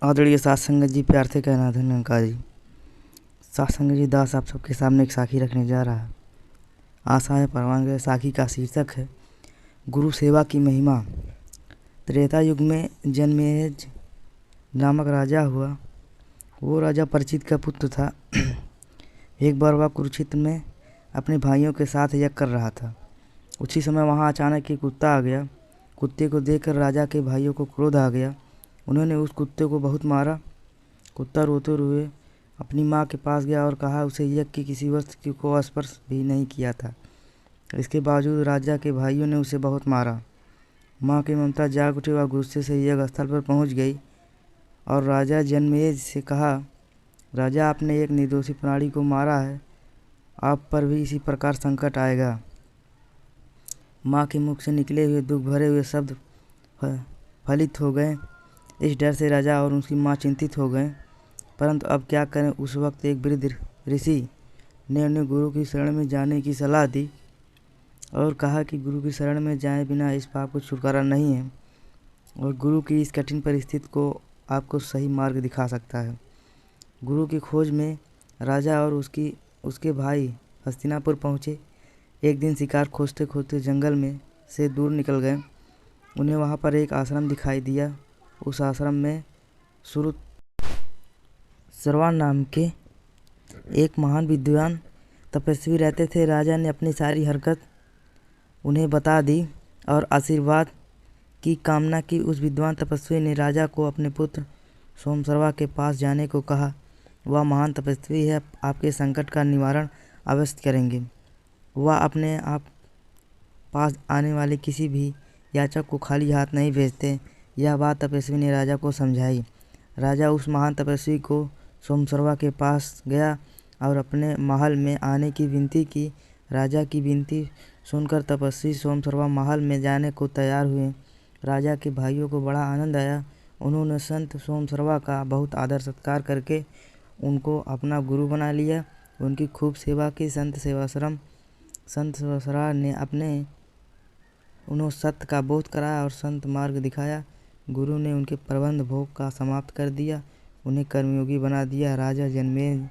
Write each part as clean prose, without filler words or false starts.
आदरणीय साथ संगत जी, प्यार से कहना धन्यवाद जी। साथ संगत जी, दास आप सबके सामने एक साखी रखने जा रहा है। आशा है परवान गए। साखी का शीर्षक है गुरु सेवा की महिमा। त्रेता युग में जन्मेजय नामक राजा हुआ। वो राजा परिचित का पुत्र था। एक बार वह कुरुक्षेत्र में अपने भाइयों के साथ यज्ञ कर रहा था। उसी समय वहाँ अचानक एक कुत्ता आ गया। कुत्ते को देखकर राजा के भाइयों को क्रोध आ गया। उन्होंने उस कुत्ते को बहुत मारा। कुत्ता रोते हुए अपनी माँ के पास गया और कहा उसे यज्ञ की किसी वस्तु को स्पर्श भी नहीं किया था। इसके बावजूद राजा के भाइयों ने उसे बहुत मारा। माँ की ममता जाग उठी। वह गुस्से से यज्ञ स्थल पर पहुँच गई और राजा जन्मेजय से कहा, राजा, आपने एक निर्दोषी प्राणी को मारा है। आप पर भी इसी प्रकार संकट आएगा। माँ के मुख से निकले हुए दुख भरे हुए शब्द फलित हो गए। इस डर से राजा और उसकी माँ चिंतित हो गए, परंतु अब क्या करें। उस वक्त एक वृद्ध ऋषि ने उन्हें गुरु की शरण में जाने की सलाह दी और कहा कि गुरु की शरण में जाए बिना इस पाप को छुटकारा नहीं है और गुरु की इस कठिन परिस्थिति को आपको सही मार्ग दिखा सकता है। गुरु की खोज में राजा और उसके भाई हस्तिनापुर पहुँचे। एक दिन शिकार खोजते खोजते जंगल में से दूर निकल गए। उन्हें वहाँ पर एक आश्रम दिखाई दिया। उस आश्रम में सुरुत सरवान नाम के एक महान विद्वान तपस्वी रहते थे। राजा ने अपनी सारी हरकत उन्हें बता दी और आशीर्वाद की कामना की। उस विद्वान तपस्वी ने राजा को अपने पुत्र सोमसर्वा के पास जाने को कहा। वह महान तपस्वी है, आपके संकट का निवारण अवश्य करेंगे। वह अपने आप पास आने वाले किसी भी याचक को खाली हाथ नहीं भेजते। यह बात तपस्वी ने राजा को समझाई। राजा उस महान तपस्वी को सोमसर्वा के पास गया और अपने महल में आने की विनती की। राजा की विनती सुनकर तपस्वी सोमसर्वा महल में जाने को तैयार हुए। राजा के भाइयों को बड़ा आनंद आया। उन्होंने संत सोमसर्वा का बहुत आदर सत्कार करके उनको अपना गुरु बना लिया। उनकी खूब सेवा की। संत सेवाश्रम ने उन्हें सत्य का बोध कराया और संत मार्ग दिखाया। गुरु ने उनके प्रबंध भोग का समाप्त कर दिया, उन्हें कर्मयोगी बना दिया। राजा जन्मेजय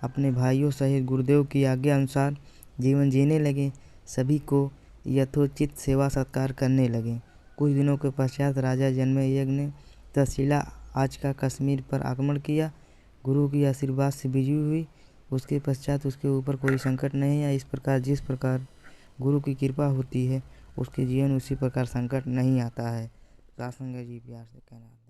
अपने भाइयों सहित गुरुदेव की आज्ञा अनुसार जीवन जीने लगे। सभी को यथोचित सेवा सत्कार करने लगे। कुछ दिनों के पश्चात राजा जन्मेजय ने तक्षशिला आज का कश्मीर पर आक्रमण किया। गुरु की आशीर्वाद से विजय हुई। उसके पश्चात उसके ऊपर कोई संकट नहीं आया। इस प्रकार जिस प्रकार गुरु की कृपा होती है उसके जीवन उसी प्रकार संकट नहीं आता है। साथ संगत जी, प्यार से कहना।